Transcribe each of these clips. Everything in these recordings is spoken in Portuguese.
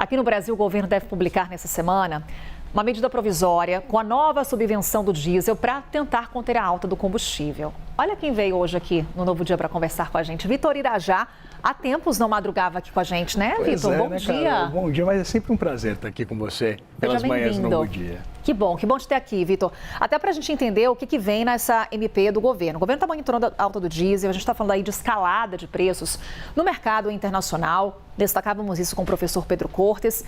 Aqui no Brasil, o governo deve publicar nessa semana uma medida provisória com a nova subvenção do diesel para tentar conter a alta do combustível. Olha quem veio hoje aqui no Novo Dia para conversar com a gente. Vitor Irajá, há tempos não madrugava aqui com a gente, né, Vitor? Bom dia. Carol, bom dia, mas é sempre um prazer estar aqui com você pelas manhãs do Novo Dia. Que bom te ter aqui, Vitor. Até para a gente entender o que vem nessa MP do governo. O governo está monitorando a alta do diesel, a gente está falando aí de escalada de preços no mercado internacional. Destacávamos isso com o professor Pedro Cortes.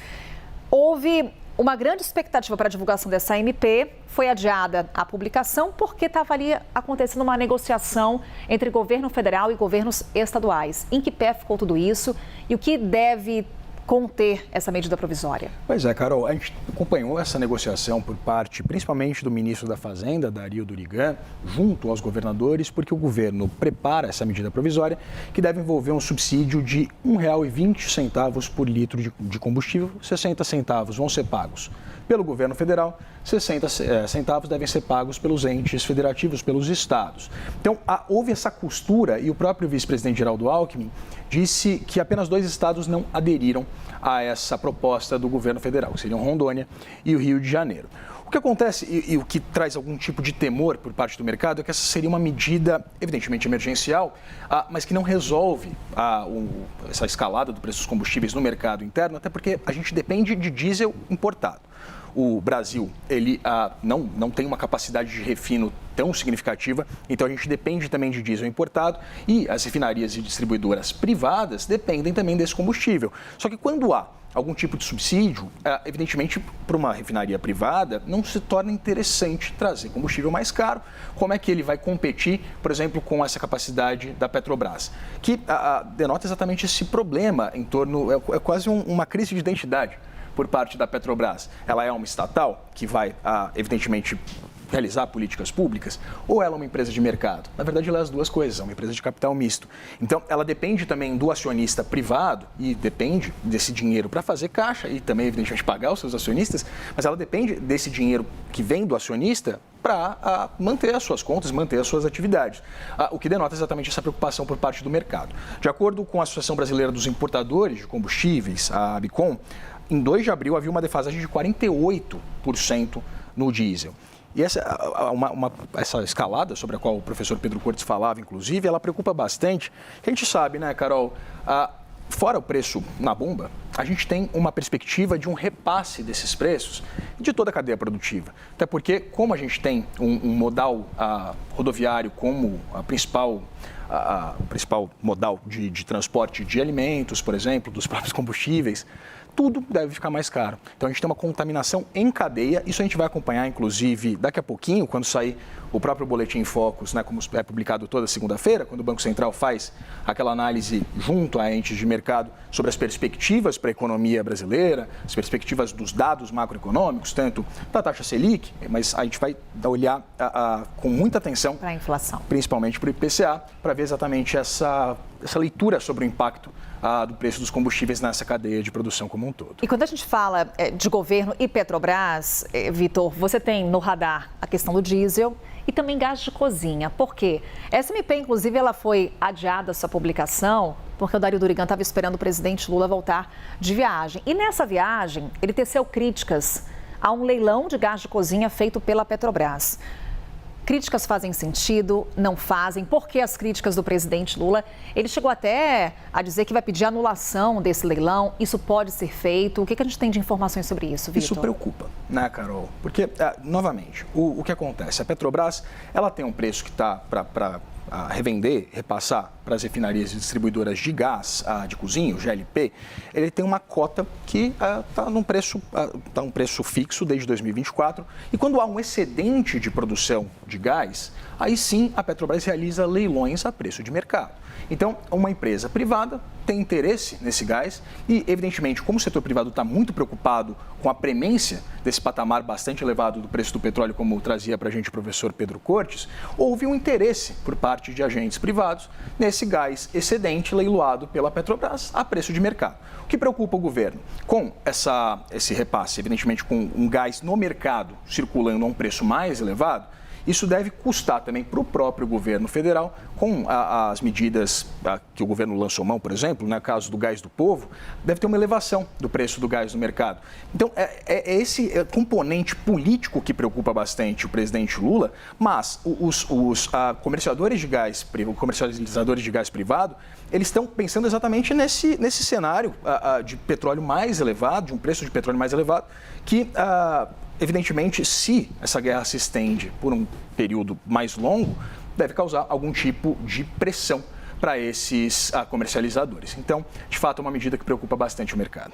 Houve uma grande expectativa para a divulgação dessa MP, foi adiada a publicação porque estava ali acontecendo uma negociação entre governo federal e governos estaduais. Em que pé ficou tudo isso e o que deve conter essa medida provisória? Pois é, Carol, a gente acompanhou essa negociação por parte, principalmente do ministro da Fazenda, Dario Durigan, junto aos governadores, porque o governo prepara essa medida provisória que deve envolver um subsídio de R$ 1,20 por litro de combustível, 60 centavos vão ser pagos pelo governo federal, 60 centavos devem ser pagos pelos entes federativos, pelos estados. Então, houve essa costura e o próprio vice-presidente Geraldo Alckmin disse que apenas 2 estados não aderiram a essa proposta do governo federal, que seriam Rondônia e o Rio de Janeiro. O que acontece e o que traz algum tipo de temor por parte do mercado é que essa seria uma medida, evidentemente, emergencial, mas que não resolve essa escalada do preço dos combustíveis no mercado interno, até porque a gente depende de diesel importado. O Brasil, ele não tem uma capacidade de refino tão significativa, então a gente depende também de diesel importado e as refinarias e distribuidoras privadas dependem também desse combustível. Só que quando há algum tipo de subsídio, evidentemente, para uma refinaria privada, não se torna interessante trazer combustível mais caro. Como é que ele vai competir, por exemplo, com essa capacidade da Petrobras? Que denota exatamente esse problema em torno, é quase uma crise de identidade por parte da Petrobras. Ela é uma estatal que vai, evidentemente, realizar políticas públicas, ou ela é uma empresa de mercado? Na verdade, ela é as duas coisas, é uma empresa de capital misto. Então, ela depende também do acionista privado e depende desse dinheiro para fazer caixa e também, evidentemente, pagar os seus acionistas, mas ela depende desse dinheiro que vem do acionista para manter as suas contas, manter as suas atividades, o que denota exatamente essa preocupação por parte do mercado. De acordo com a Associação Brasileira dos Importadores de Combustíveis, a ABICOM, em 2 de abril havia uma defasagem de 48% no diesel. E essa escalada sobre a qual o professor Pedro Cortes falava, inclusive, ela preocupa bastante. A gente sabe, né, Carol, fora o preço na bomba, a gente tem uma perspectiva de um repasse desses preços de toda a cadeia produtiva. Até porque, como a gente tem um modal rodoviário como o principal modal de transporte de alimentos, por exemplo, dos próprios combustíveis, tudo deve ficar mais caro. Então, a gente tem uma contaminação em cadeia. Isso a gente vai acompanhar, inclusive, daqui a pouquinho, quando sair o próprio Boletim Focus, né, como é publicado toda segunda-feira, quando o Banco Central faz aquela análise junto a entes de mercado sobre as perspectivas para a economia brasileira, as perspectivas dos dados macroeconômicos, tanto da taxa Selic, mas a gente vai olhar com muita atenção para a inflação, principalmente para o IPCA, para ver exatamente essa leitura sobre o impacto do preço dos combustíveis nessa cadeia de produção como um todo. E quando a gente fala de governo e Petrobras, Vitor, você tem no radar a questão do diesel e também gás de cozinha. Por quê? Essa MP, inclusive, ela foi adiada, essa publicação, porque o Dario Durigan estava esperando o presidente Lula voltar de viagem. E nessa viagem, ele teceu críticas a um leilão de gás de cozinha feito pela Petrobras. Críticas fazem sentido, não fazem. Por que as críticas do presidente Lula? Ele chegou até a dizer que vai pedir anulação desse leilão. Isso pode ser feito? O que a gente tem de informações sobre isso, Vitor? Isso preocupa, né, Carol? Porque, novamente, o que acontece? A Petrobras, ela tem um preço que está para revender, repassar para as refinarias e distribuidoras de gás de cozinha, o GLP, ele tem uma cota que está um preço fixo desde 2024. E quando há um excedente de produção de gás, aí sim a Petrobras realiza leilões a preço de mercado. Então, uma empresa privada tem interesse nesse gás e, evidentemente, como o setor privado está muito preocupado com a premência desse patamar bastante elevado do preço do petróleo, como trazia para a gente o professor Pedro Cortes, houve um interesse por parte de agentes privados nesse gás excedente leiloado pela Petrobras a preço de mercado. O que preocupa o governo? Com esse repasse, evidentemente, com um gás no mercado circulando a um preço mais elevado, isso deve custar também para o próprio governo federal, com as medidas que o governo lançou mão, por exemplo, no caso do gás do povo, deve ter uma elevação do preço do gás no mercado. Então, é esse componente político que preocupa bastante o presidente Lula, mas os comercializadores de gás privado, eles estão pensando exatamente nesse cenário de petróleo mais elevado, de um preço de petróleo mais elevado, que, evidentemente, se essa guerra se estende por um período mais longo, deve causar algum tipo de pressão para esses comercializadores. Então, de fato, é uma medida que preocupa bastante o mercado.